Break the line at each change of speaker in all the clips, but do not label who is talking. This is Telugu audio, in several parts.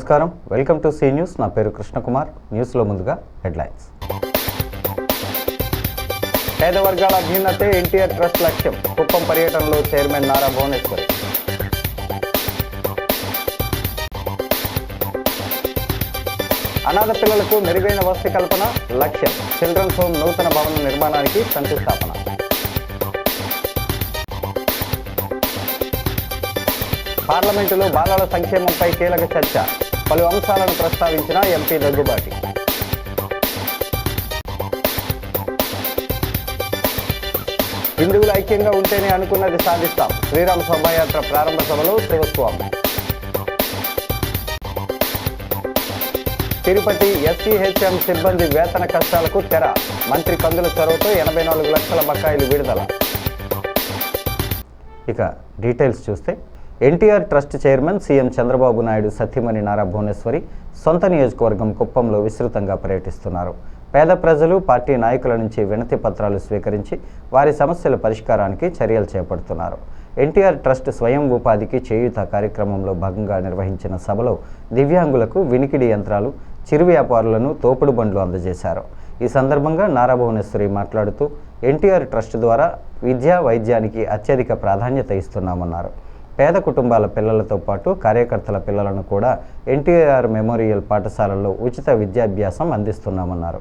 నమస్కారం, వెల్కమ్ టు సి న్యూస్. నా పేరు కృష్ణకుమార్. న్యూస్లో ముందుగా హెడ్లైన్స్. పేద వర్గాల అభ్యున్నతే ఎన్టీఆర్ ట్రస్ట్ లక్ష్యం. కుప్పం పర్యటనలో చైర్మన్ నారా భువనేశ్వరి. అనాథ పిల్లలకు మెరుగైన వసతి కల్పన లక్ష్యం. చిల్డ్రన్స్ హోమ్ నూతన భవనం నిర్మాణానికి శంకుస్థాపన. పార్లమెంటులో బాలల సంక్షేమంపై కీలక చర్చ. పలు అంశాలను ప్రస్తావించిన ఎంపీ దగ్గుబాటి. హిందువులు ఐక్యంగా ఉంటేనే అనుకున్నది సాధిస్తాం. శ్రీరామ శోభాయాత్ర ప్రారంభ సభలో శివస్వామి. తిరుపతి ఎస్సీహెచ్ఎం సిబ్బంది వేతన కష్టాలకు తెర. మంత్రి కందుల చొరవతో 84 లక్షల బకాయిలు విడుదల. ఇక డీటెయిల్స్ చూస్తే, NTR trust chairman CM Chandrababu Naidu సతీమణి నారా భువనేశ్వరి సొంత నియోజకవర్గం కుప్పంలో విస్తృతంగా పర్యటిస్తున్నారు. పేద ప్రజలు, పార్టీ నాయకుల నుంచి వినతి పత్రాలు స్వీకరించి వారి సమస్యల పరిష్కారానికి చర్యలు చేపడుతున్నారు. ఎన్టీఆర్ ట్రస్ట్ స్వయం ఉపాధికి చేయూత కార్యక్రమంలో భాగంగా నిర్వహించిన సభలో దివ్యాంగులకు వినికిడి యంత్రాలు, చిరు వ్యాపారులను తోపుడు బండ్లు అందజేశారు. ఈ సందర్భంగా నారా భువనేశ్వరి మాట్లాడుతూ, ఎన్టీఆర్ ట్రస్ట్ ద్వారా విద్యా వైద్యానికి అత్యధిక ప్రాధాన్యత ఇస్తున్నామన్నారు. పేద కుటుంబాల పిల్లలతో పాటు కార్యకర్తల పిల్లలను కూడా ఎన్టీఆర్ మెమోరియల్ పాఠశాలల్లో ఉచిత విద్యాభ్యాసం అందిస్తున్నామన్నారు.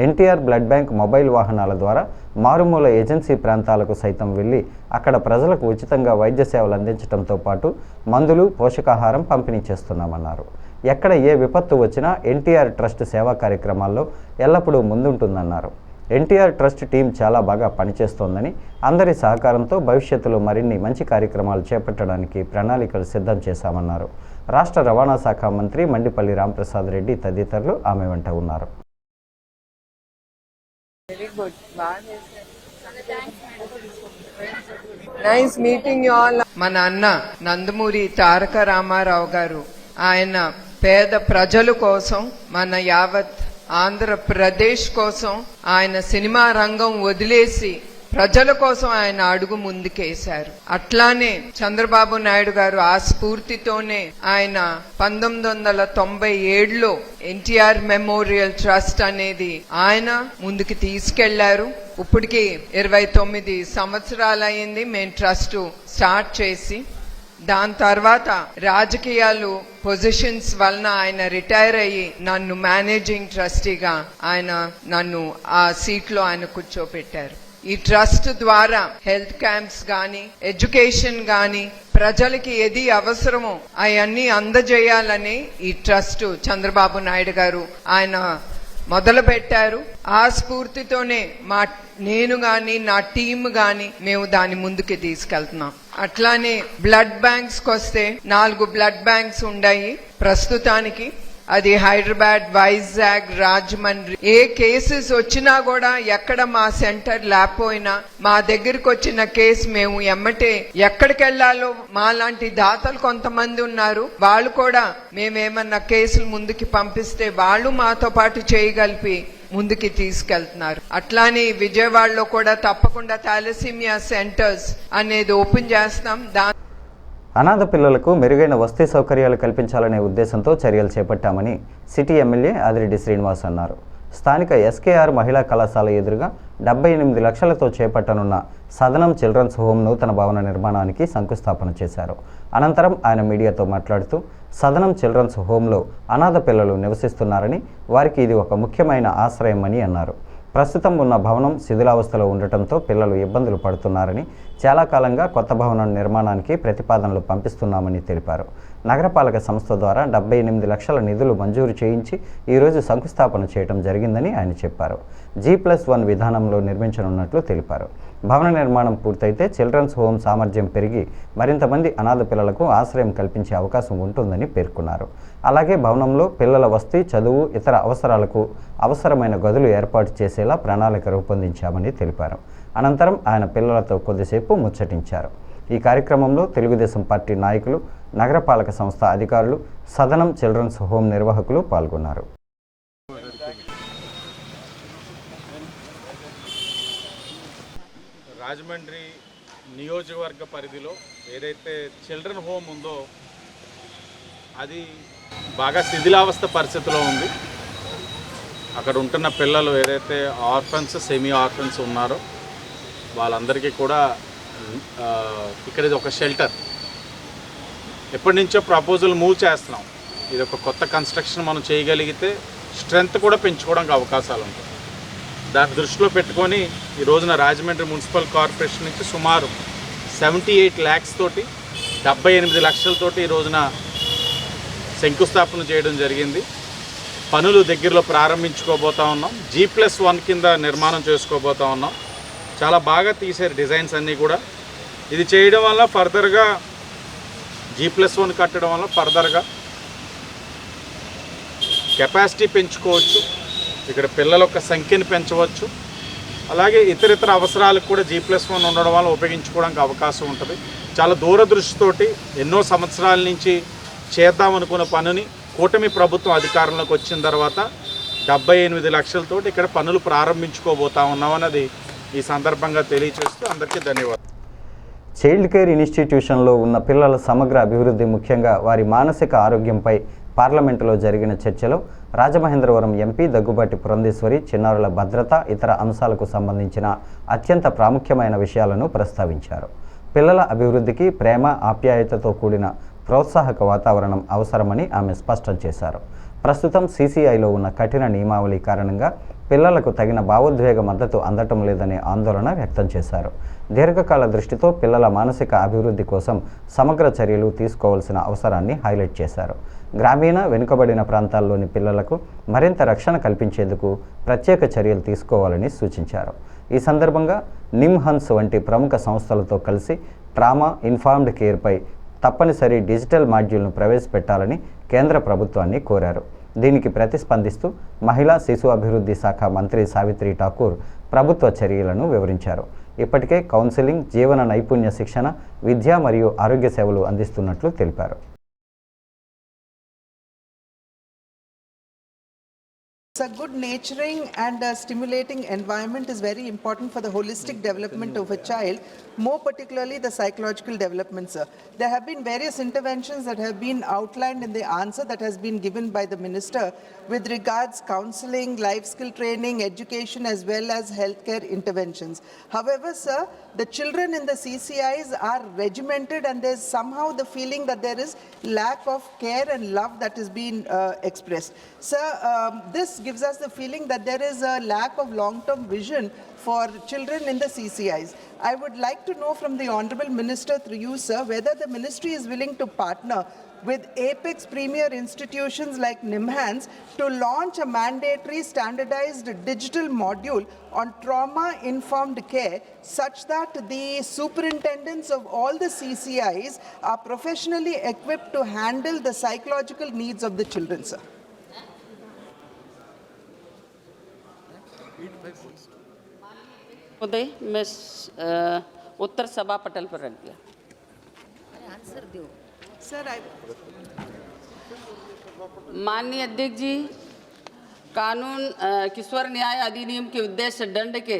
ఎన్టీఆర్ బ్లడ్ బ్యాంక్ మొబైల్ వాహనాల ద్వారా మారుమూల ఏజెన్సీ ప్రాంతాలకు సైతం వెళ్ళి అక్కడ ప్రజలకు ఉచితంగా వైద్య సేవలు అందించడంతో పాటు మందులు, పోషకాహారం పంపిణీ చేస్తున్నామన్నారు. ఎక్కడ ఏ విపత్తు వచ్చినా ఎన్టీఆర్ ట్రస్ట్ సేవా కార్యక్రమాల్లో ఎల్లప్పుడూ ముందుంటుందన్నారు. ఎన్టీఆర్ ట్రస్ట్ టీం చాలా బాగా పనిచేస్తోందని, అందరి సహకారంతో భవిష్యత్తులో మరిన్ని మంచి కార్యక్రమాలు చేపట్టడానికి ప్రణాళికలు సిద్ధం చేశామన్నారు. రాష్ట్ర రవాణా శాఖ మంత్రి మండిపల్లి రాంప్రసాద్ రెడ్డి తదితరులు ఆమె వెంట ఉన్నారు.
Nice meeting you all. మన అన్న నందమూరి తారక రామారావు గారు ఆయన పేద ప్రజల కోసం, మన యావత్ ఆంధ్రప్రదేశ్ కోసం ఆయన సినిమా రంగం వదిలేసి ప్రజల కోసం ఆయన అడుగు ముందుకేశారు. అట్లానే చంద్రబాబు నాయుడు గారు ఆ స్ఫూర్తితోనే ఆయన 1997లో ఎన్టీఆర్ మెమోరియల్ ట్రస్ట్ అనేది ఆయన ముందుకు తీసుకెళ్లారు. ఇప్పటికి 29 సంవత్సరాలయ్యింది మేము ట్రస్ట్ స్టార్ట్ చేసి. దాని తర్వాత రాజకీయాలు పొజిషన్స్ వలన ఆయన రిటైర్ అయ్యి నన్ను మేనేజింగ్ ట్రస్టీగా ఆయన నన్ను ఆ సీట్లో ఆయన కూర్చోపెట్టారు. ఈ ట్రస్ట్ ద్వారా హెల్త్ క్యాంప్స్ గాని, ఎడ్యుకేషన్ గాని, ప్రజలకి ఏది అవసరమో అవన్నీ అందజేయాలని ఈ ట్రస్ట్ చంద్రబాబు నాయుడు గారు ఆయన మొదలు పెట్టారు. ఆ స్ఫూర్తితోనే నేను గాని నా టీమ్ గాని మేము దాని ముందుకి తీసుకెళ్తున్నాం. అట్లానే బ్లడ్ బ్యాంక్స్ వస్తే 4 బ్లడ్ బ్యాంక్స్ ఉన్నాయి ప్రస్తుతానికి. అది హైదరాబాద్, వైజాగ్, రాజమండ్రి. ఏ కేసెస్ వచ్చినా కూడా ఎక్కడ మా సెంటర్ లేకపోయినా మా దగ్గరకు వచ్చిన కేసు మేము ఎమ్మటే ఎక్కడికి వెళ్లాలో మా లాంటి దాతలు కొంతమంది ఉన్నారు. వాళ్ళు కూడా మేమేమన్నా కేసులు ముందుకి పంపిస్తే వాళ్ళు మాతో పాటు చేయగలిపి ముందుకి తీసుకెళ్తున్నారు. అట్లానే విజయవాడలో కూడా తప్పకుండా థాలసీమియా సెంటర్స్ అనేది ఓపెన్ చేస్తాం.
అనాథ పిల్లలకు మెరుగైన వసతి సౌకర్యాలు కల్పించాలనే ఉద్దేశంతో చర్యలు చేపట్టామని సిటీ ఎమ్మెల్యే ఆదిరెడ్డి శ్రీనివాస్ అన్నారు. స్థానిక ఎస్కేఆర్ మహిళా కళాశాల ఎదురుగా 78 లక్షలతో చేపట్టనున్న సదనం చిల్డ్రన్స్ హోమ్ నూతన భవన నిర్మాణానికి శంకుస్థాపన చేశారు. అనంతరం ఆయన మీడియాతో మాట్లాడుతూ, సదనం చిల్డ్రన్స్ హోంలో అనాథ పిల్లలు నివసిస్తున్నారని, వారికి ఇది ఒక ముఖ్యమైన ఆశ్రయం అని అన్నారు. ప్రస్తుతం ఉన్న భవనం శిథిలావస్థలో ఉండటంతో పిల్లలు ఇబ్బందులు పడుతున్నారని, చాలా కాలంగా కొత్త భవనం నిర్మాణానికి ప్రతిపాదనలు పంపిస్తున్నామని తెలిపారు. నగరపాలక సంస్థ ద్వారా 78 లక్షల నిధులు మంజూరు చేయించి ఈరోజు శంకుస్థాపన చేయడం జరిగిందని ఆయన చెప్పారు. G+1 విధానంలో నిర్మించనున్నట్లు తెలిపారు. భవన నిర్మాణం పూర్తయితే చిల్డ్రన్స్ హోమ్ సామర్థ్యం పెరిగి మరింత మంది అనాథ పిల్లలకు ఆశ్రయం కల్పించే అవకాశం ఉంటుందని పేర్కొన్నారు. అలాగే భవనంలో పిల్లల వసతి, చదువు, ఇతర అవసరాలకు అవసరమైన గదులు ఏర్పాటు చేసేలా ప్రణాళిక రూపొందించామని తెలిపారు. అనంతరం ఆయన పిల్లలతో కొద్దిసేపు ముచ్చటించారు. ఈ కార్యక్రమంలో తెలుగుదేశం పార్టీ నాయకులు, నగరపాలక సంస్థ అధికారులు, సదనం చిల్డ్రన్స్ హోమ్ నిర్వాహకులు పాల్గొన్నారు.
రాజమండ్రి నియోజకవర్గ పరిధిలో ఏదైతే చిల్డ్రన్ హోమ్ ఉందో అది బాగా శిథిలావస్థ పరిస్థితిలో ఉంది. అక్కడ ఉంటున్న పిల్లలు ఏదైతే ఆర్ఫన్స్, సెమీ ఆర్ఫన్స్ ఉన్నారో వాళ్ళందరికీ కూడా ఇక్కడ ఇది ఒక షెల్టర్. ఎప్పటి నుంచో ప్రపోజల్ మూవ్ చేస్తున్నాం. ఇది ఒక కొత్త కన్స్ట్రక్షన్ మనం చేయగలిగితే స్ట్రెంగ్త్ కూడా పెంచుకోవడానికి అవకాశాలు ఉంటాయి. దాన్ని దృష్టిలో పెట్టుకొని ఈ రోజున రాజమండ్రి మున్సిపల్ కార్పొరేషన్ నుంచి సుమారు 78 lakhs తోటి 78 లక్షలతోటి ఈ రోజున శంకుస్థాపన చేయడం జరిగింది. పనులు దగ్గరలో ప్రారంభించుకోబోతా ఉన్నాం. G+1 కింద నిర్మాణం చేసుకోబోతా ఉన్నాం. చాలా బాగా తీశారు డిజైన్స్ అన్నీ కూడా. ఇది చేయడం వల్ల ఫర్దర్గా G+1 కట్టడం వల్ల ఫర్దర్గా కెపాసిటీ పెంచుకోవచ్చు, ఇక్కడ పిల్లల యొక్క సంఖ్యను పెంచవచ్చు, అలాగే ఇతరితర అవసరాలకు కూడా G+1 ఉండడం వల్ల ఉపయోగించుకోవడానికి అవకాశం ఉంటుంది. చాలా దూరదృష్టితోటి ఎన్నో సంవత్సరాల నుంచి చేద్దామనుకున్న పనిని కూటమి ప్రభుత్వం అధికారంలోకి వచ్చిన తర్వాత 78 లక్షలతోటి ఇక్కడ పనులు ప్రారంభించుకోబోతా ఉన్నామన్నది ఈ సందర్భంగా తెలియజేస్తూ అందరికీ ధన్యవాదాలు.
చైల్డ్ కేర్ ఇన్స్టిట్యూషన్లో ఉన్న పిల్లల సమగ్ర అభివృద్ధి, ముఖ్యంగా వారి మానసిక ఆరోగ్యంపై పార్లమెంటులో జరిగిన చర్చలో రాజమహేంద్రవరం ఎంపీ దగ్గుబాటి పురంధేశ్వరి చిన్నారుల భద్రత, ఇతర అంశాలకు సంబంధించిన అత్యంత ప్రాముఖ్యమైన విషయాలను ప్రస్తావించారు. పిల్లల అభివృద్ధికి ప్రేమ, ఆప్యాయతతో కూడిన ప్రోత్సాహక వాతావరణం అవసరమని ఆమె స్పష్టం చేశారు. ప్రస్తుతం CCIలో ఉన్న కఠిన నియమావళి కారణంగా పిల్లలకు తగిన భావోద్వేగ మద్దతు అందటం లేదనే ఆందోళన వ్యక్తం చేశారు. దీర్ఘకాల దృష్టితో పిల్లల మానసిక అభివృద్ధి కోసం సమగ్ర చర్యలు తీసుకోవాల్సిన అవసరాన్ని హైలైట్ చేశారు. గ్రామీణ, వెనుకబడిన ప్రాంతాల్లోని పిల్లలకు మరింత రక్షణ కల్పించేందుకు ప్రత్యేక చర్యలు తీసుకోవాలని సూచించారు. ఈ సందర్భంగా నిమ్హన్స్ వంటి ప్రముఖ సంస్థలతో కలిసి ట్రామా ఇన్ఫార్మ్డ్ కేర్పై తప్పనిసరి డిజిటల్ మాడ్యూల్ను ప్రవేశపెట్టాలని కేంద్ర ప్రభుత్వాన్ని కోరారు. దీనికి ప్రతిస్పందిస్తూ మహిళా శిశు అభివృద్ధి శాఖ మంత్రి సావిత్రి ఠాకూర్ ప్రభుత్వ చర్యలను వివరించారు. ఇప్పటికే కౌన్సిలింగ్, జీవన నైపుణ్య శిక్షణ, విద్య మరియు ఆరోగ్య సేవలు అందిస్తున్నట్లు తెలిపారు.
A good nurturing and stimulating environment is very important for the holistic development of a child, more particularly the psychological development, sir. There have been various interventions that have been outlined in the answer that has been given by the minister with regards counseling, life skill training, education as well as healthcare interventions. However, sir, the children in the CCIs are regimented and there's somehow the feeling that there is lack of care and love that is being expressed. Sir, this gives us the feeling that there is a lack of long-term vision for children in the CCIs. I would like to know from the Honourable Minister through you, sir, whether the ministry is willing to partner with apex premier institutions like NIMHANS to launch a mandatory standardized digital module on trauma-informed care such that the superintendents of all the CCIs are professionally equipped to handle the psychological needs of the children, sir.
उदय मैं उत्तर सभा पटल पर रख दिया।
आंसर दो सर।
माननीय अध्यक्ष जी, कानून किशोर न्याय अधिनियम के उद्देश्य दंड के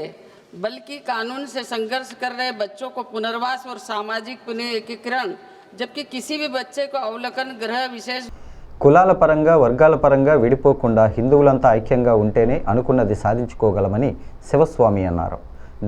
बल्कि कानून से संघर्ष कर रहे बच्चों को पुनर्वास और सामाजिक पुनरीकरण, जबकि किसी भी बच्चे को अवलोकन गृह विशेष
కులాల పరంగా, వర్గాల పరంగా విడిపోకుండా హిందువులంతా ఐక్యంగా ఉంటేనే అనుకున్నది సాధించుకోగలమని శివస్వామి అన్నారు.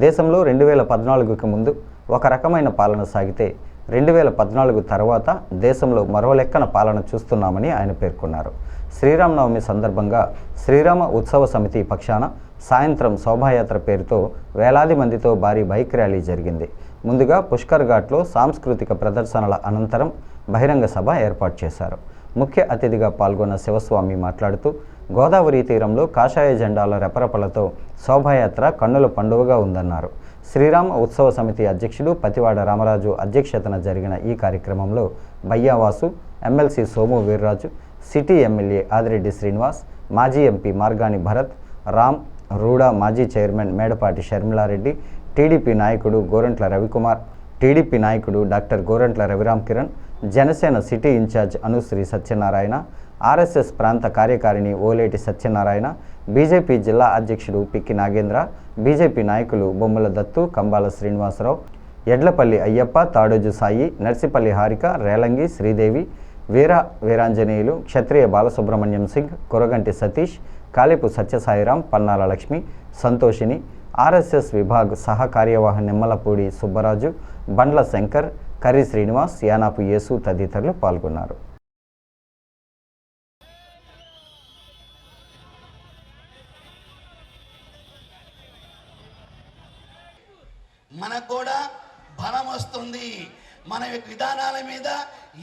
దేశంలో 2014కి ముందు ఒక రకమైన పాలన సాగితే 2014 తర్వాత దేశంలో మరో లెక్కన పాలన చూస్తున్నామని ఆయన పేర్కొన్నారు. శ్రీరామనవమి సందర్భంగా శ్రీరామ ఉత్సవ సమితి పక్షాన సాయంత్రం శోభాయాత్ర పేరుతో వేలాది మందితో భారీ బైక్ ర్యాలీ జరిగింది. ముందుగా పుష్కర్ ఘాట్లో సాంస్కృతిక ప్రదర్శనల అనంతరం బహిరంగ సభ ఏర్పాటు చేశారు. ముఖ్య అతిథిగా పాల్గొన్న శివస్వామి మాట్లాడుతూ గోదావరి తీరంలో కాషాయ జెండాల రెపరెపలతో శోభాయాత్ర కన్నుల పండుగగా ఉందన్నారు. శ్రీరామ ఉత్సవ సమితి అధ్యక్షుడు పతివాడ రామరాజు అధ్యక్షతన జరిగిన ఈ కార్యక్రమంలో Bayyavasu, MLC Somu Veerraju, city MLA Adireddy Srinivas, మాజీ ఎంపీ మార్గాని భరత్, రామ్, రూడా మాజీ చైర్మన్ మేడపాటి షర్మిలారెడ్డి, టీడీపీ నాయకుడు గోరంట్ల రవికుమార్, టీడీపీ నాయకుడు doctor Gorantla Raviram Kiran, Janasena city incharge Anushri Satyanarayana, RSS ప్రాంత కార్యకారిణి ఓలేటి సత్యనారాయణ, బీజేపీ జిల్లా అధ్యక్షుడు పిక్కి నాగేంద్ర, బీజేపీ నాయకులు బొమ్మల దత్తు, కంబాల శ్రీనివాసరావు, ఎడ్లపల్లి అయ్యప్ప, తాడోజు సాయి, నర్సిపల్లి హారిక, రేలంగి శ్రీదేవి, వీరాంజనేయులు, క్షత్రియ బాలసుబ్రహ్మణ్యం సింగ్, కురగంటి సతీష్, కాలిపు సత్యసాయిరాం, పన్నాల లక్ష్మి, సంతోషిని, ఆర్ఎస్ఎస్ విభాగ్ సహ కార్యవాహి నిమ్మలపూడి సుబ్బరాజు, బండ్ల శంకర్, కర్రి శ్రీనివాస్, యానాపు యేసు తదితరులు పాల్గొన్నారు.
మనకు కూడా బలం వస్తుంది. మన విధానాల మీద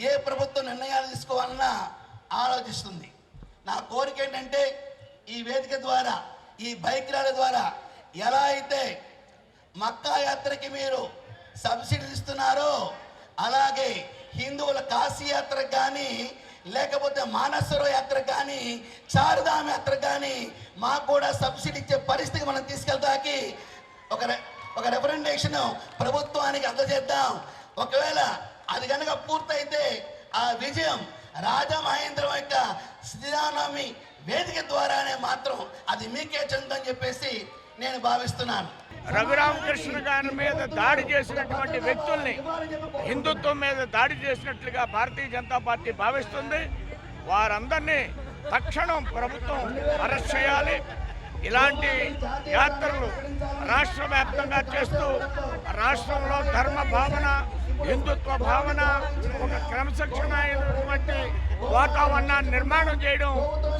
ఏ ప్రభుత్వం నిర్ణయాలు తీసుకోవాలన్నా ఆలోచిస్తుంది. నా కోరిక ఏంటంటే ఈ వేదిక ద్వారా, ఈ బైక్ ర్యాలీ ద్వారా ఎలా అయితే మక్కా యాత్రకి మీరు సబ్సిడీ ఇస్తున్నారో అలాగే హిందువుల కాశీ యాత్రకు కానీ లేకపోతే మానసరో యాత్ర కానీ చార్ధామ్ యాత్ర కానీ మాకు కూడా సబ్సిడీ ఇచ్చే పరిస్థితికి మనం తీసుకెళ్తాకి ఒక రిప్రజెంటేషన్ ప్రభుత్వానికి అందజేద్దాం. ఒకవేళ అది కనుక పూర్తయితే ఆ విజయం రాజమహేంద్రం యొక్క శ్రీరామనవమి వేదిక ద్వారానే మాత్రం అది మీకే చెందని చెప్పేసి నేను భావిస్తున్నాను.
రఘురామకృష్ణ గారి మీద దాడి చేసినటువంటి వ్యక్తుల్ని హిందుత్వం మీద దాడి చేసినట్లుగా భారతీయ జనతా పార్టీ భావిస్తుంది. వారందరినీ తక్షణం ప్రభుత్వం అరెస్ట్ చేయాలి. ఇలాంటి యాత్రలు రాష్ట్ర వ్యాప్తంగా చేస్తూ రాష్ట్రంలో ధర్మ భావన, హిందుత్వ భావన, ఒక క్రమశిక్షణ అయినటువంటి వాతావరణాన్ని నిర్మాణం చేయడం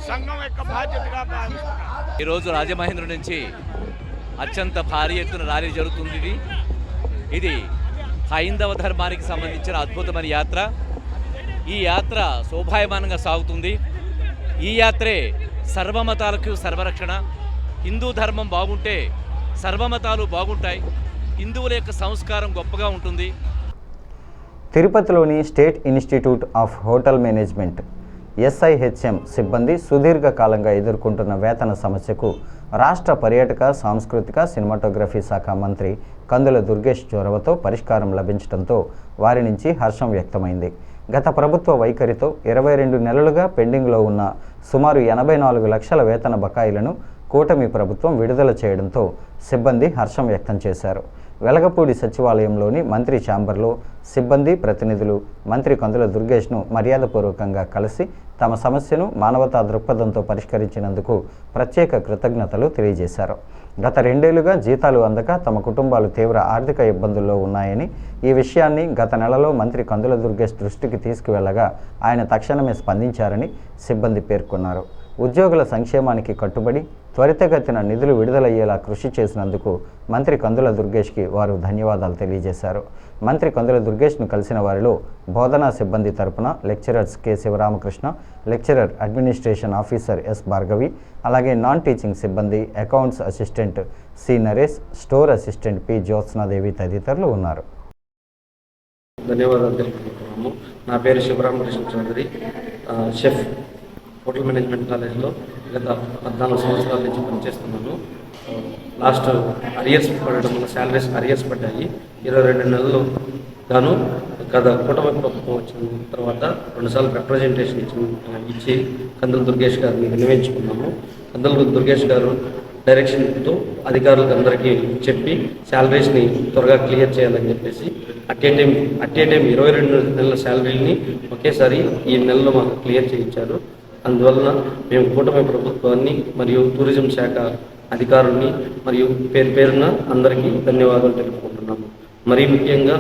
సంఘం యొక్క బాధ్యతగా భావిస్తున్నారు.
ఈరోజు రాజమహేంద్ర నుంచి అత్యంత భారీ ఎత్తున ర్యాలీ జరుగుతుంది. ఇది హైందవ ధర్మానికి సంబంధించిన అద్భుతమైన యాత్ర. ఈ యాత్ర శోభాయమానంగా సాగుతుంది. ఈ యాత్రే సర్వమతాలకు సర్వరక్షణ. హిందూ ధర్మం బాగుంటే సర్వమతాలు బాగుంటాయి. హిందువుల యొక్క సంస్కారం గొప్పగా ఉంటుంది.
తిరుపతిలోని state institute of hotel management SIHM సిబ్బంది సుదీర్ఘకాలంగా ఎదుర్కొంటున్న వేతన సమస్యకు రాష్ట్ర పర్యాటక, సాంస్కృతిక, సినిమాటోగ్రఫీ శాఖ మంత్రి కందుల దుర్గేష్ చొరవతో పరిష్కారం లభించడంతో వారి నుంచి హర్షం వ్యక్తమైంది. గత ప్రభుత్వ వైఖరితో 22 నెలలుగా పెండింగ్లో ఉన్న సుమారు 84 లక్షల వేతన బకాయిలను కూటమి ప్రభుత్వం విడుదల చేయడంతో సిబ్బంది హర్షం వ్యక్తం చేశారు. వెలగపూడి సచివాలయంలోని మంత్రి ఛాంబర్లో సిబ్బంది ప్రతినిధులు మంత్రి కందుల దుర్గేష్ను మర్యాదపూర్వకంగా కలిసి తమ సమస్యను మానవతా దృక్పథంతో పరిష్కరించినందుకు ప్రత్యేక కృతజ్ఞతలు తెలియజేశారు. గత 2 ఏళ్లుగా జీతాలు అందక తమ కుటుంబాలు తీవ్ర ఆర్థిక ఇబ్బందుల్లో ఉన్నాయని, ఈ విషయాన్ని గత నెలలో మంత్రి కందుల దుర్గేష్ దృష్టికి తీసుకువెళ్లగా ఆయన తక్షణమే స్పందించారని సిబ్బంది పేర్కొన్నారు. ఉద్యోగుల సంక్షేమానికి కట్టుబడి త్వరితగతిన నిధులు విడుదలయ్యేలా కృషి చేసినందుకు మంత్రి కందుల దుర్గేష్కి వారు ధన్యవాదాలు తెలియజేశారు. మంత్రి కందుల దుర్గేష్ను కలిసిన వారిలో బోధనా సిబ్బంది తరపున lecturers K Sivaramakrishna, lecturer administration officer S Bhargavi, అలాగే నాన్ టీచింగ్ సిబ్బంది accounts assistant C Naresh, store assistant P Jyotsnadevi తదితరులు ఉన్నారు.
ధన్యవాదాలు తెలుపుకుంటున్నాము. నా పేరు Sivaramakrishna Chowdary, chef hotel management కాలేజ్లో గత 14 సంవత్సరాల నుంచి పనిచేస్తున్నాను. లాస్ట్ అరియర్స్ పడడం వల్ల శాలరీస్ అరియర్స్ పడ్డాయి. 22 నెలలు గాను గత కూటమి ప్రభుత్వం వచ్చిన తర్వాత 2 సార్లు రిప్రజెంటేషన్ ఇచ్చి కందుల దుర్గేష్ గారిని విన్నవించుకున్నాము. కందుల దుర్గేష్ గారు డైరెక్షన్తో అధికారులకు అందరికీ చెప్పి శాలరీస్ని త్వరగా క్లియర్ చేయాలని చెప్పేసి అట్ ఏ టైం 22 నెలల శాలరీని ఒకేసారి ఈ నెలలో మాకు క్లియర్ చేయించారు. అందువలన మేము కూటమి ప్రభుత్వాన్ని మరియు టూరిజం శాఖ అధికారుల్ని మరియు పేరున అందరికీ ధన్యవాదాలు తెలుపుకుంటున్నాము. మరీ ముఖ్యంగా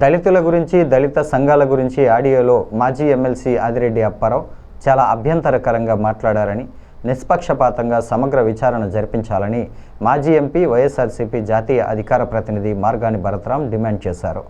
దళితుల గురించి, దళిత సంఘాల గురించి ఆడియోలో మాజీ ఎమ్మెల్సీ ఆదిరెడ్డి అప్పారావు చాలా అభ్యంతరకరంగా మాట్లాడారని, నిష్పక్షపాతంగా సమగ్ర విచారణ జరిపించాలని మాజీ ఎంపీ వైఎస్ఆర్సీపీ జాతీయ అధికార ప్రతినిధి మార్గాని భరత్రాం డిమాండ్ చేశారు.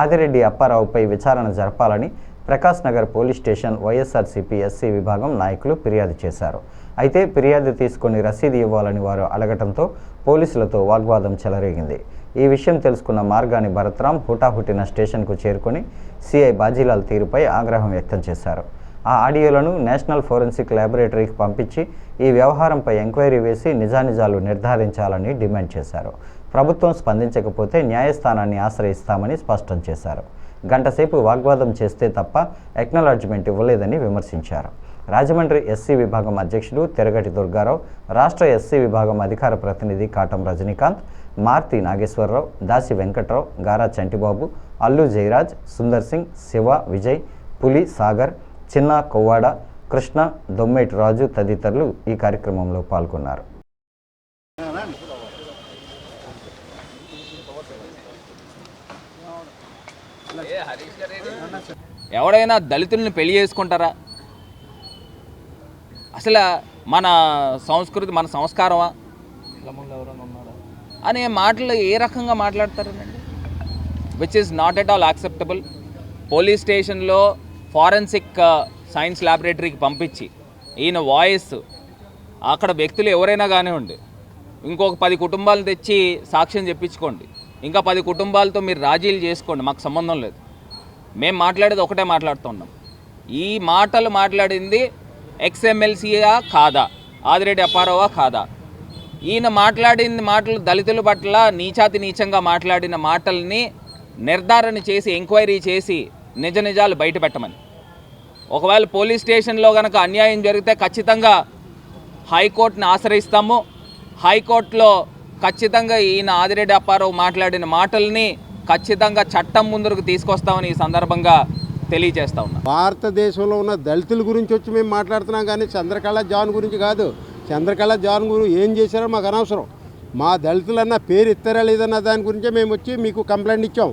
ఆదిరెడ్డి అప్పారావుపై విచారణ జరపాలని Prakash Nagar police station YSRCP SC విభాగం నాయకులు ఫిర్యాదు చేశారు. అయితే ఫిర్యాదు తీసుకుని రసీదు ఇవ్వాలని వారు అడగటంతో పోలీసులతో వాగ్వాదం చెలరేగింది. ఈ విషయం తెలుసుకున్న మార్గాని భరత్రాం హుటాహుటిన స్టేషన్కు చేరుకొని సిఐ బాజీలాల్ తీరుపై ఆగ్రహం వ్యక్తం చేశారు. ఆ ఆడియోలను నేషనల్ ఫోరెన్సిక్ ల్యాబొరేటరీకి పంపించి ఈ వ్యవహారంపై ఎంక్వైరీ వేసి నిజానిజాలు నిర్ధారించాలని డిమాండ్ చేశారు. ప్రభుత్వం స్పందించకపోతే న్యాయస్థానాన్ని ఆశ్రయిస్తామని స్పష్టం చేశారు. గంటసేపు వాగ్వాదం చేస్తే తప్ప ఎక్నాలెడ్జ్మెంట్ ఇవ్వలేదని విమర్శించారు. రాజమండ్రి ఎస్సీ విభాగం అధ్యక్షుడు తెరగటి దుర్గారావు, రాష్ట్ర ఎస్సీ విభాగం అధికార ప్రతినిధి కాటం రజనీకాంత్, మార్తి నాగేశ్వరరావు, దాసి వెంకట్రావు, గారా చంటిబాబు, అల్లు జయరాజ్, సుందర్ సింగ్, శివ, విజయ్, పులి సాగర్, చిన్న కొవ్వాడ, కృష్ణ, దొమ్మేటి రాజు తదితరులు ఈ కార్యక్రమంలో పాల్గొన్నారు.
ఎవడైనా దళితుల్ని పెళ్లి చేసుకుంటారా? అసలు మన సంస్కృతి, మన సంస్కారమా అనే మాటలు ఏ రకంగా మాట్లాడతారనండి? Which is not at all acceptable. Police స్టేషన్లో ఫారెన్సిక్ సైన్స్ ల్యాబొరేటరీకి పంపించి ఈయన వాయిస్ అక్కడ వ్యక్తులు ఎవరైనా కానివ్వండి, ఇంకొక 10 కుటుంబాలు తెచ్చి సాక్ష్యం చెప్పించుకోండి, ఇంకా 10 కుటుంబాలతో మీరు రాజీలు చేసుకోండి, మాకు సంబంధం లేదు. మేము మాట్లాడేది ఒకటే మాట్లాడుతున్నాం. ఈ మాటలు మాట్లాడింది ఎక్స్ఎమ్మెల్సీయా కాదా, ఆదిరెడ్డి అప్పారావా కాదా? ఈయన మాట్లాడిన మాటలు దళితుల పట్ల నీచాతి నీచంగా మాట్లాడిన మాటల్ని నిర్ధారణ చేసి ఎంక్వైరీ చేసి నిజ నిజాలు బయట పెట్టమని. ఒకవేళ పోలీస్ స్టేషన్లో కనుక అన్యాయం జరిగితే ఖచ్చితంగా హైకోర్టుని ఆశ్రయిస్తాము. హైకోర్టులో ఖచ్చితంగా ఈయన ఆదిరెడ్డి అప్పారావు మాట్లాడిన మాటల్ని ఖచ్చితంగా చట్టం ముందుకు తీసుకొస్తామని ఈ సందర్భంగా తెలియజేస్తా ఉన్నాం.
భారతదేశంలో ఉన్న దళితుల గురించి వచ్చి మేము మాట్లాడుతున్నాం, కానీ చంద్రకళ జాన్ గురించి కాదు. చంద్రకళ జాన్ గురించి ఏం చేశారో మాకు అనవసరం. మా దళితులన్న పేరు ఇస్తారా లేదన్న దాని గురించే మేము వచ్చి మీకు కంప్లైంట్ ఇచ్చాం.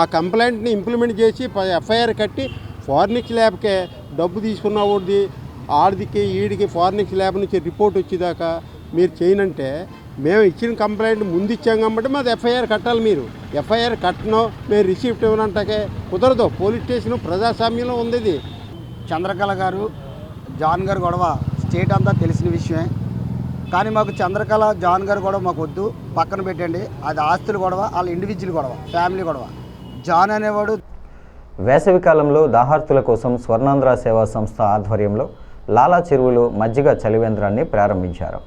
ఆ కంప్లైంట్ని ఇంప్లిమెంట్ చేసి ఎఫ్ఐఆర్ కట్టి ఫారెన్సిక్ ల్యాబ్కే డబ్బు తీసుకున్న వాడిది ఆడికి ఈడికి ఫారెన్సిక్ ల్యాబ్ నుంచి రిపోర్ట్ వచ్చేదాకా మీరు చేయనంటే మేము ఇచ్చిన కంప్లైంట్ ముందు ఇచ్చాం కాబట్టి మాది ఎఫ్ఐఆర్ కట్టాలి. మీరు ఎఫ్ఐఆర్ కట్టనో మేము రిసీప్ట్ ఇవ్వనంటే కుదరదు. పోలీస్ స్టేషన్ ప్రజాస్వామ్యంలో ఉంది. ఇది
చంద్రకళ గారు జాన్ గారు గొడవ స్టేట్ అంతా తెలిసిన విషయమే, కానీ మాకు చంద్రకళ జాన్ గారు గొడవ మాకు వద్దు, పక్కన పెట్టండి. అది ఆస్తుల గొడవ, వాళ్ళ ఇండివిజువల్ గొడవ, ఫ్యామిలీ గొడవ. జాన్ అనేవాడు
వేసవికాలంలో దాహార్తుల కోసం స్వర్ణాంధ్ర సేవా సంస్థ ఆధ్వర్యంలో లాలా చెరువులో మజ్జిగ చలివేంద్రాన్ని ప్రారంభించారు.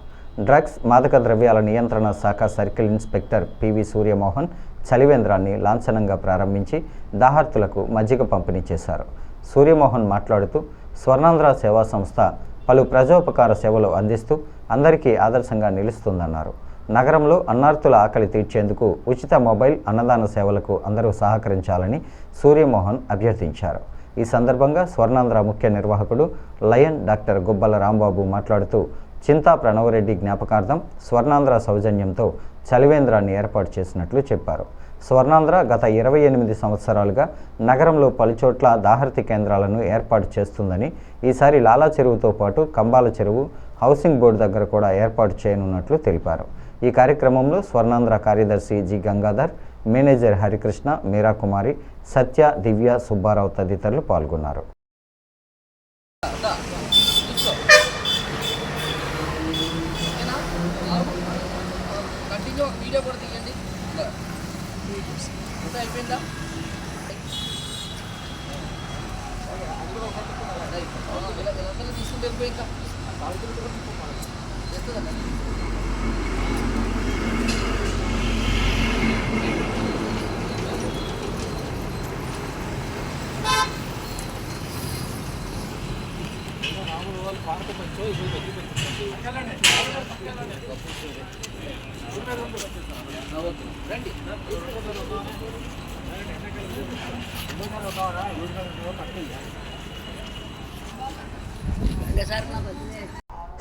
డ్రగ్స్, మాదక ద్రవ్యాల నియంత్రణ శాఖ సర్కిల్ ఇన్స్పెక్టర్ పివి సూర్యమోహన్ చలివేంద్రాన్ని లాంఛనంగా ప్రారంభించి దాహార్తులకు మజ్జిగ పంపిణీ చేశారు. సూర్యమోహన్ మాట్లాడుతూ స్వర్ణాంధ్ర సేవా సంస్థ పలు ప్రజోపకార సేవలు అందిస్తూ అందరికీ ఆదర్శంగా నిలుస్తుందన్నారు. నగరంలో అన్నార్తుల ఆకలి తీర్చేందుకు ఉచిత మొబైల్ అన్నదాన సేవలకు అందరూ సహకరించాలని సూర్యమోహన్ అభ్యర్థించారు. ఈ సందర్భంగా స్వర్ణాంధ్ర ముఖ్య నిర్వాహకుడు లయన్ డాక్టర్ గుబ్బల రాంబాబు మాట్లాడుతూ చింతా ప్రణవరెడ్డి జ్ఞాపకార్థం స్వర్ణాంధ్ర సౌజన్యంతో చలివేంద్రాన్ని ఏర్పాటు చేసినట్లు చెప్పారు. స్వర్ణాంధ్ర గత 28 సంవత్సరాలుగా నగరంలో పలుచోట్ల దాహర్తి కేంద్రాలను ఏర్పాటు చేస్తుందని, ఈసారి లాలా చెరువుతో పాటు కంబాల చెరువు, హౌసింగ్ బోర్డు దగ్గర కూడా ఏర్పాటు చేయనున్నట్లు తెలిపారు. ఈ కార్యక్రమంలో స్వర్ణాంధ్ర కార్యదర్శి జి గంగాధర్, మేనేజర్ హరికృష్ణ, మీరాకుమారి, సత్య, దివ్య, సుబ్బారావు తదితరులు పాల్గొన్నారు.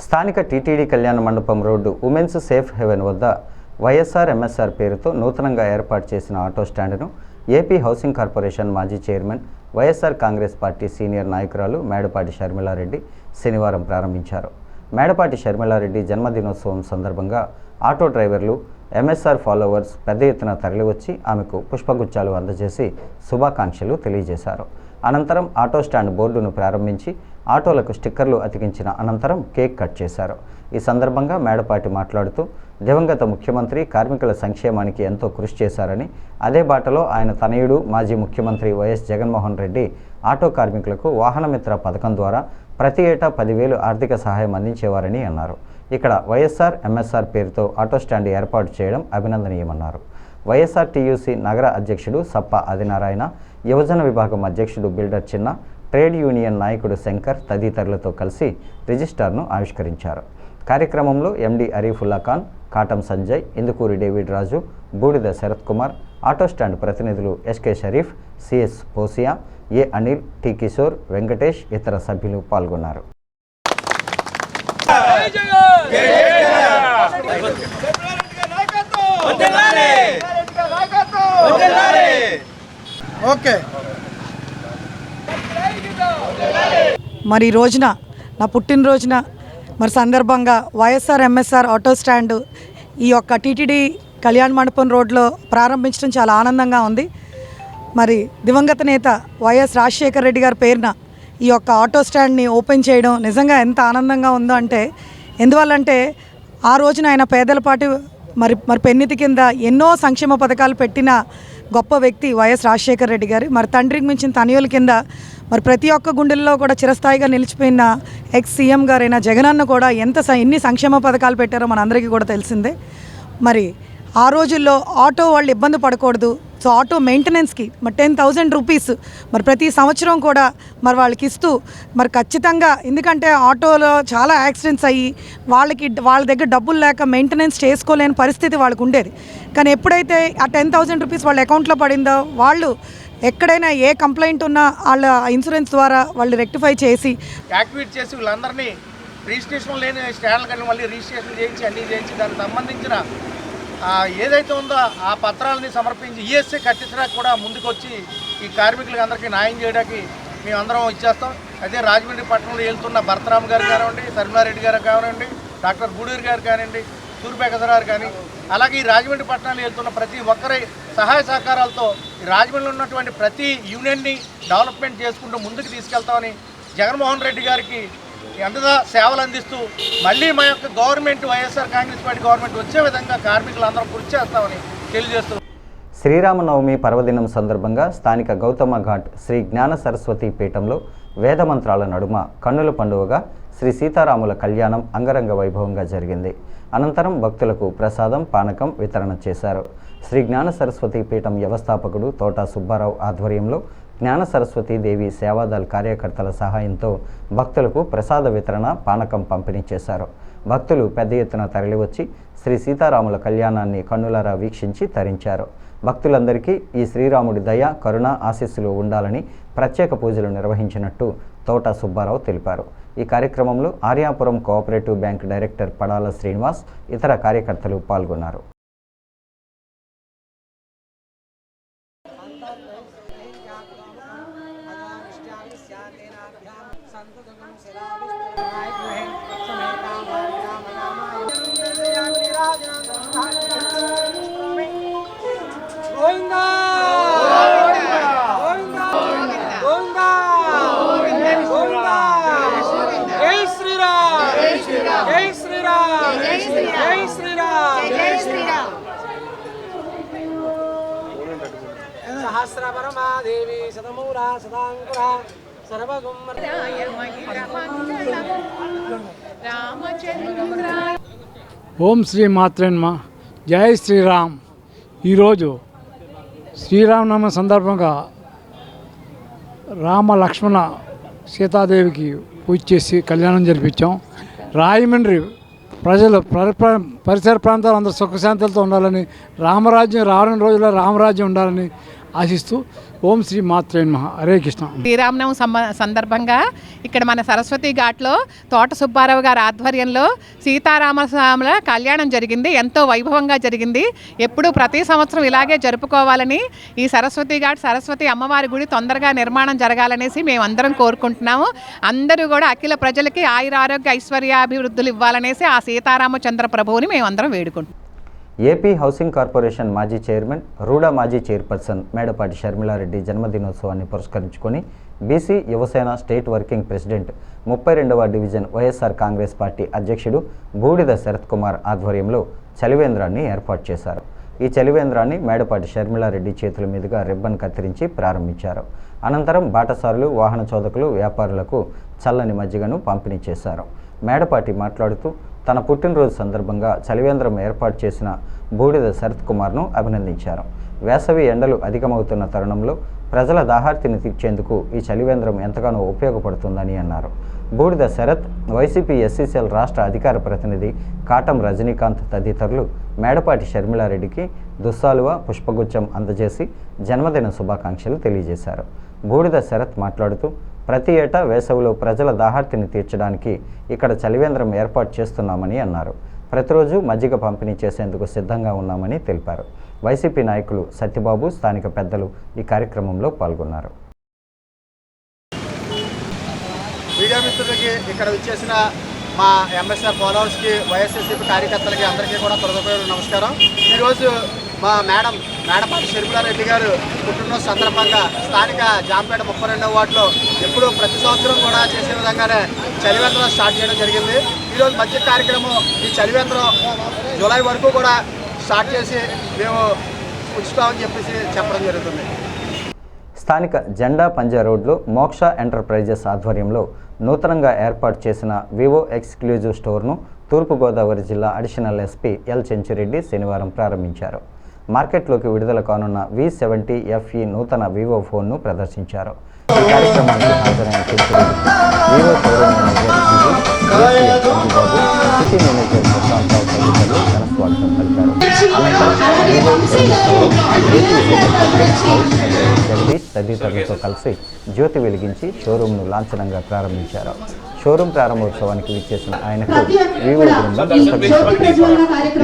స్థానిక టీటీడీ కళ్యాణ మండపం రోడ్డు ఉమెన్స్ సేఫ్ హెవెన్ వద్ద వైఎస్ఆర్ ఎంఎస్ఆర్ పేరుతో నూతనంగా ఏర్పాటు చేసిన ఆటో స్టాండును ఏపీ హౌసింగ్ కార్పొరేషన్ మాజీ chairman, YSR Congress party senior నాయకురాలు మేడపాటి షర్మిలారెడ్డి శనివారం ప్రారంభించారు. మేడపాటి షర్మిలారెడ్డి జన్మదినోత్సవం సందర్భంగా ఆటో డ్రైవర్లు, ఎంఎస్ఆర్ ఫాలోవర్స్ పెద్ద ఎత్తున తరలివచ్చి ఆమెకు పుష్పగుచ్చాలు అందజేసి శుభాకాంక్షలు తెలియజేశారు. అనంతరం ఆటో స్టాండ్ బోర్డును ప్రారంభించి ఆటోలకు స్టిక్కర్లు అతికించిన అనంతరం కేక్ కట్ చేశారు. ఈ సందర్భంగా మేడపాటి మాట్లాడుతూ దివంగత ముఖ్యమంత్రి కార్మికుల సంక్షేమానికి ఎంతో కృషి చేశారని, అదే బాటలో ఆయన తనయుడు మాజీ ముఖ్యమంత్రి వైఎస్ జగన్మోహన్ రెడ్డి ఆటో కార్మికులకు వాహనమిత్ర పథకం ద్వారా ప్రతి ఏటా 10,000 ఆర్థిక సహాయం అందించేవారని అన్నారు. ఇక్కడ వైఎస్ఆర్ ఎంఎస్ఆర్ పేరుతో ఆటో స్టాండ్ ఏర్పాటు చేయడం అభినందనీయమన్నారు. వైఎస్ఆర్ టీయూసీ నగర అధ్యక్షుడు సప్ప ఆదినారాయణ, యువజన విభాగం అధ్యక్షుడు బిల్డర్ చిన్న, ట్రేడ్ యూనియన్ నాయకుడు శంకర్ తదితరులతో కలిసి రిజిస్టార్ను ఆవిష్కరించారు. కార్యక్రమంలో ఎండి అరీఫుల్లా ఖాన్, కాటం సంజయ్, ఇందుకూరి డేవిడ్ రాజు, బూడిద శరత్ కుమార్, ఆటో స్టాండ్ ప్రతినిధులు ఎస్కే షరీఫ్, సిఎస్ పోసియా, ఏ అనిల్, టి కిషోర్, వెంకటేష్ ఇతర సభ్యులు పాల్గొన్నారు.
మరి ఈ రోజున నా పుట్టినరోజున మరి సందర్భంగా వైఎస్ఆర్ ఎంఎస్ఆర్ ఆటో స్టాండ్ ఈ యొక్క టీటీడీ కళ్యాణ మండపం రోడ్లో ప్రారంభించడం చాలా ఆనందంగా ఉంది. మరి దివంగత నేత వైఎస్ రాజశేఖర రెడ్డి గారి పేరున ఈ యొక్క ఆటో స్టాండ్ని ఓపెన్ చేయడం నిజంగా ఎంత ఆనందంగా ఉందో అంటే, ఎందువల్లంటే ఆ రోజున ఆయన పేదల పాటు మరి పెన్నితి కింద ఎన్నో సంక్షేమ పథకాలు పెట్టిన గొప్ప వ్యక్తి వైఎస్ రాజశేఖర రెడ్డి గారు. మరి తండ్రికి మించిన తనయుల కింద మరి ప్రతి ఒక్క గుండెల్లో కూడా చిరస్థాయిగా నిలిచిపోయిన ఎక్స్ సీఎం గారైన జగనన్న కూడా ఎన్ని సంక్షేమ పథకాలు పెట్టారో మనందరికీ కూడా తెలిసిందే. మరి ఆ రోజుల్లో ఆటో వాళ్ళు ఇబ్బంది పడకూడదు, సో ఆటో మెయింటెనెన్స్కి మరి 10,000 రూపీస్ మరి ప్రతి సంవత్సరం కూడా మరి వాళ్ళకి ఇస్తూ మరి ఖచ్చితంగా, ఎందుకంటే ఆటోలో చాలా యాక్సిడెంట్స్ అయ్యి వాళ్ళ దగ్గర డబ్బులు లేక మెయింటెనెన్స్ చేసుకోలేని పరిస్థితి వాళ్ళకు ఉండేది. కానీ ఎప్పుడైతే ఆ 10,000 రూపీస్ వాళ్ళ అకౌంట్లో పడిందో, వాళ్ళు ఎక్కడైనా ఏ కంప్లైంట్ ఉన్నా వాళ్ళ ఇన్సూరెన్స్ ద్వారా వాళ్ళు రెక్టిఫై చేసి
యాక్టివేట్ చేసి వీళ్ళందరినీ రిజిస్ట్రేషన్ లేని స్టాండ్లు కానీ మళ్ళీ రిజిస్ట్రేషన్ చేయించి అన్నీ చేయించి దానికి సంబంధించిన ఏదైతే ఉందో ఆ పత్రాలని సమర్పించి ఈఎస్ఐ కట్టించడానికి కూడా ముందుకొచ్చి ఈ కార్మికులకి అందరికీ న్యాయం చేయడానికి మేమందరం ఇచ్చేస్తాం. అదే రాజమండ్రి పట్టణంలో వెళ్తున్న భరతరామ్ గారు కానివ్వండి, శర్మిలారెడ్డి గారు కానివ్వండి, డాక్టర్ గూడూరు గారు కానివ్వండి, తూర్పేకసరారు కానీ, అలాగే ఈ రాజమండ్రి పట్టణంలో వెళ్తున్న ప్రతి ఒక్కరి సహాయ సహకారాలతో ఈ రాజమండ్రిలో ఉన్నటువంటి ప్రతి యూనియన్ని డెవలప్మెంట్ చేసుకుంటూ ముందుకు తీసుకెళ్తామని జగన్మోహన్ రెడ్డి గారికి ఎంతగా సేవలు అందిస్తూ మళ్ళీ మా యొక్క government YSR Congress party government వచ్చే విధంగా కార్మికులందరూ కృషి చేస్తామని తెలియజేస్తూ
శ్రీరామనవమి పర్వదినం సందర్భంగా స్థానిక గౌతమ ఘాట్ శ్రీ జ్ఞాన సరస్వతి పీఠంలో వేదమంత్రాల నడుమ కన్నుల పండుగగా శ్రీ సీతారాముల కళ్యాణం అంగరంగ వైభవంగా జరిగింది. అనంతరం భక్తులకు ప్రసాదం, పానకం వితరణ చేశారు. శ్రీ జ్ఞాన సరస్వతి పీఠం వ్యవస్థాపకుడు తోట సుబ్బారావు ఆధ్వర్యంలో జ్ఞాన సరస్వతి దేవి సేవాదళ్ కార్యకర్తల సహాయంతో భక్తులకు ప్రసాద వితరణ, పానకం పంపిణీ చేశారు. భక్తులు పెద్ద ఎత్తున తరలివచ్చి శ్రీ సీతారాముల కళ్యాణాన్ని కన్నులారా వీక్షించి తరించారు. భక్తులందరికీ ఈ శ్రీరాముడి దయ, కరుణ, ఆశీస్సులు ఉండాలని ప్రత్యేక పూజలు నిర్వహించినట్టు తోట సుబ్బారావు తెలిపారు. ఈ కార్యక్రమంలో Aryapuram cooperative bank director Padala Srinivas, ఇతర కార్యకర్తలు పాల్గొన్నారు.
సహస్రపరమాదేవి శతమూలా సదాంకురా ఓం శ్రీ మాత్రే నమః. జై శ్రీరామ్. ఈరోజు శ్రీరామనవమి సందర్భంగా రామ, లక్ష్మణ, సీతాదేవికి పూజ చేసి కళ్యాణం జరిపించాం. రాయమండ్రి ప్రజలు పరిసర ప్రాంతాలు అందరూ సుఖశాంతులతో ఉండాలని, రామరాజ్యం రానున్న రోజుల్లో రామరాజ్యం ఉండాలని ఆశిస్తూ ఓం శ్రీ మాత్రే నమః. హరే కృష్ణ.
శ్రీరామనవమి సందర్భంగా ఇక్కడ మన సరస్వతి ఘాట్లో తోట సుబ్బారావు గారి ఆధ్వర్యంలో సీతారామస్వాముల కళ్యాణం జరిగింది. ఎంతో వైభవంగా జరిగింది. ఎప్పుడు ప్రతి సంవత్సరం ఇలాగే జరుపుకోవాలని, ఈ సరస్వతి ఘాట్ సరస్వతి అమ్మవారి గుడి తొందరగా నిర్మాణం జరగాలనేసి మేమందరం కోరుకుంటున్నాము. అందరూ కూడా అఖిల ప్రజలకి ఆయురారోగ్య ఐశ్వర్యాభివృద్ధులు ఇవ్వాలనేసి ఆ సీతారామచంద్ర ప్రభువుని మేమందరం వేడుకుంటున్నాం.
ఏపీ హౌసింగ్ కార్పొరేషన్ మాజీ చైర్మన్, రూడా మాజీ చైర్పర్సన్ మేడపాటి షర్మిలారెడ్డి జన్మదినోత్సవాన్ని పురస్కరించుకొని BC Yuvasena state working president 32వ డివిజన్ వైఎస్ఆర్ కాంగ్రెస్ పార్టీ అధ్యక్షుడు బూడిద శరత్ కుమార్ ఆధ్వర్యంలో చలివేంద్రాన్ని ఏర్పాటు చేశారు. ఈ చలివేంద్రాన్ని మేడపాటి షర్మిలారెడ్డి చేతుల మీదుగా రిబ్బన్ కత్తిరించి ప్రారంభించారు. అనంతరం బాటసారులు, వాహన చోదకులు, వ్యాపారులకు చల్లని మజ్జిగను పంపిణీ చేశారు. మేడపాటి మాట్లాడుతూ తన పుట్టినరోజు సందర్భంగా చలివేంద్రం ఏర్పాటు చేసిన బూడిద శరత్ కుమార్ను అభినందించారు. వేసవి ఎండలు అధికమవుతున్న తరుణంలో ప్రజల దాహార్తిని తీర్చేందుకు ఈ చలివేంద్రం ఎంతగానో ఉపయోగపడుతుందని అన్నారు. బూడిద శరత్, వైసీపీ ఎస్సీసీఎల్ రాష్ట్ర అధికార ప్రతినిధి కాటం రజనీకాంత్ తదితరులు మేడపాటి షర్మిలారెడ్డికి దుస్సాలువ, పుష్పగుచ్చం అందజేసి జన్మదిన శుభాకాంక్షలు తెలియజేశారు. బూడిద శరత్ మాట్లాడుతూ ప్రతి ఏటా వేసవిలో ప్రజల దాహార్తిని తీర్చడానికి ఇక్కడ చలివేంద్రం ఏర్పాటు చేస్తున్నామని అన్నారు. ప్రతిరోజు మజ్జిగ పంపిణీ చేసేందుకు సిద్ధంగా ఉన్నామని తెలిపారు. వైసీపీ నాయకులు సత్యబాబు, స్థానిక పెద్దలు ఈ కార్యక్రమంలో పాల్గొన్నారు.
మీడియా మిత్రులకి, ఇక్కడ వచ్చేసిన మా ఎంఎస్ఆర్ ఫాలోవర్స్కి, వైఎస్ఎస్సీపీ కార్యకర్తలకి అందరికీ కూడా హృదయపూర్వక నమస్కారం. ఈరోజు మా మేడపాటి షర్మిలారెడ్డి గారు పుట్టినరోజు సందర్భంగా స్థానిక జాంపేట 32వ వార్డులో ఎప్పుడూ ప్రతి సంవత్సరం కూడా చేసే విధంగానే చలివేంద్రం స్టార్ట్ చేయడం జరిగింది. ఈరోజు మధ్య కార్యక్రమం ఈ చలివేంద్రం జూలై వరకు కూడా స్టార్ట్ చేసి మేము ఉంచుతామని చెప్పడం జరుగుతుంది.
స్థానిక జెండా పంజా రోడ్లో మోక్ష ఎంటర్ప్రైజెస్ ఆధ్వర్యంలో నూతనంగా ఏర్పాటు చేసిన వివో ఎక్స్క్లూజివ్ స్టోర్ను తూర్పుగోదావరి జిల్లా అడిషనల్ ఎస్పీ ఎల్ చెంచురెడ్డి శనివారం ప్రారంభించారు. మార్కెట్లోకి విడుదల కానున్న V70 FE నూతన వివో ఫోన్ను ప్రదర్శించారు. ఈ కార్యక్రమానికి హాజరైన Chenchu Reddy Vivo showroom manager Chandrababu, city manager Prashanth Rao తదితరులు ఘనస్వాగతం పలికారు. జగదీష్ తదితరులతో కలిసి జ్యోతి వెలిగించి షోరూంను లాంఛనంగా ప్రారంభించారు. షోరూం ప్రారంభోత్సవానికి విచ్చేసిన ఆయనకు వివో బృందం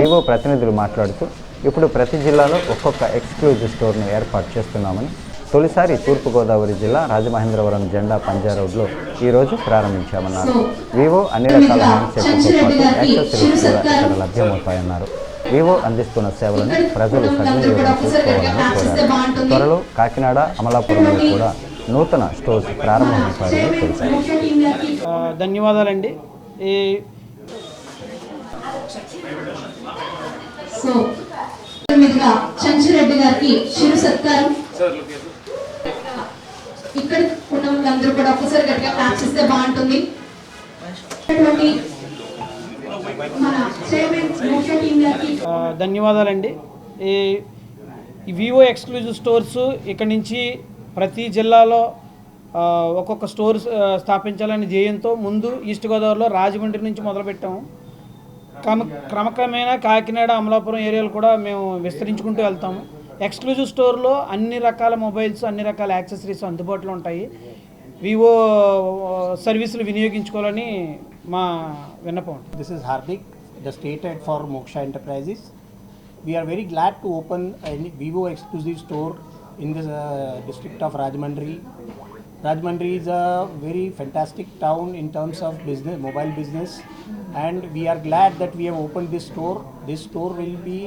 వివో ప్రతినిధులు మాట్లాడుతూ ఇప్పుడు ప్రతి జిల్లాలో ఒక్కొక్క ఎక్స్క్లూజివ్ స్టోర్ను ఏర్పాటు చేస్తున్నామని, తొలిసారి తూర్పుగోదావరి జిల్లా రాజమహేంద్రవరం జెండా పంజా రోడ్లో ఈరోజు ప్రారంభించామన్నారు. వివో అన్ని రకాల హ్యాండ్సెట్లతో పాటు యాక్సెసరీస్ కూడా ఇక్కడ లభ్యమవుతాయన్నారు. వివో అందిస్తున్న సేవలను ప్రజలు సద్వినియోగం చేసుకోవాలని కోరారు. త్వరలో కాకినాడ, అమలాపురంలో కూడా నూతన స్టోర్స్ ప్రారంభమవుతాయని తెలిపారు.
ధన్యవాదాలండి.
చెంచురెడ్డి గారికి చిరు సత్కారం. ఇక్కడ ఉన్న వాళ్ళందరూ కూడా ఒక్కసారి గట్టిగా క్లాప్స్ ఇస్తే బాగుంటుంది. మన చైర్మన్ మోక్ష టీం గారికి
ధన్యవాదాలండి. ఈ వివో ఎక్స్క్లూజివ్ స్టోర్స్ ఇక్కడ నుంచి ప్రతి జిల్లాలో ఒక్కొక్క స్టోర్ స్థాపించాలనే ధ్యేయంతో ముందు ఈస్ట్ గోదావరిలో రాజమండ్రి నుంచి మొదలుపెట్టాము. క్రమక్రమేణా కాకినాడ, అమలాపురం ఏరియాలు కూడా మేము విస్తరించుకుంటూ వెళ్తాము. ఎక్స్క్లూజివ్ స్టోర్లో అన్ని రకాల మొబైల్స్, అన్ని రకాల యాక్సెసరీస్ అందుబాటులో ఉంటాయి. వివో సర్వీసులు వినియోగించుకోవాలని మా విన్నపం.
This is Hardik, the state head for Moksha Enterprises. We are very glad to open a Vivo exclusive store in the district of Rajahmundry. Rajahmundry is a very fantastic town in terms of business, mobile business, and we are glad that we have opened this store. This store will be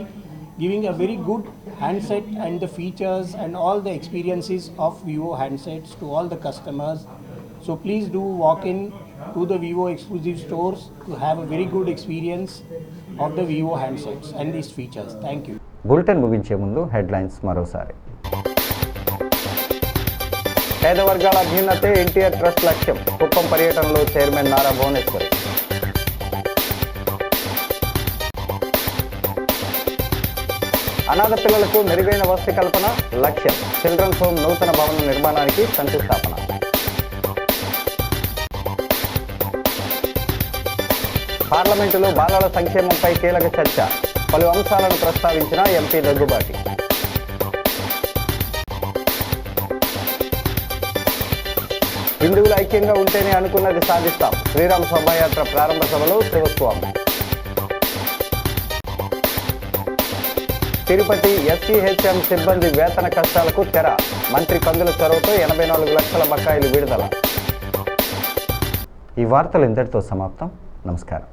giving a very good handset and the features and all the experiences of Vivo handsets to all the customers. So please do walk in to the Vivo exclusive stores to have a very good experience of the Vivo handsets and these features. Thank you.
Bulletin ముగించే ముందు హెడ్లైన్స్ మరోసారి. పేద వర్గాల అభ్యున్నతే ఎన్టీఆర్ ట్రస్ట్ లక్ష్యం. కుప్పం పర్యటనలో చైర్మన్ నారా భువనేశ్వరి. అనాథ పిల్లలకు మెరుగైన వసతి కల్పన లక్ష్యం. చిల్డ్రన్స్ హోమ్ నూతన భవన నిర్మాణానికి శంకుస్థాపన. పార్లమెంటులో బాలల సంక్షేమంపై కీలక చర్చ. పలు అంశాలను ప్రస్తావించిన ఎంపీ దగ్గుబాటి. హిందువులు ఐక్యంగా ఉంటేనే అనుకున్నది సాధిస్తాం. శ్రీరామ శోభాయాత్ర ప్రారంభ సభలో శివస్వామి. తిరుపతి SCHM సిబ్బంది వేతన కష్టాలకు తెర. మంత్రి కందుల చొరవతో 84 లక్షల బకాయిలు విడుదల. ఈ వార్తలు ఇంతటితో సమాప్తం. నమస్కారం.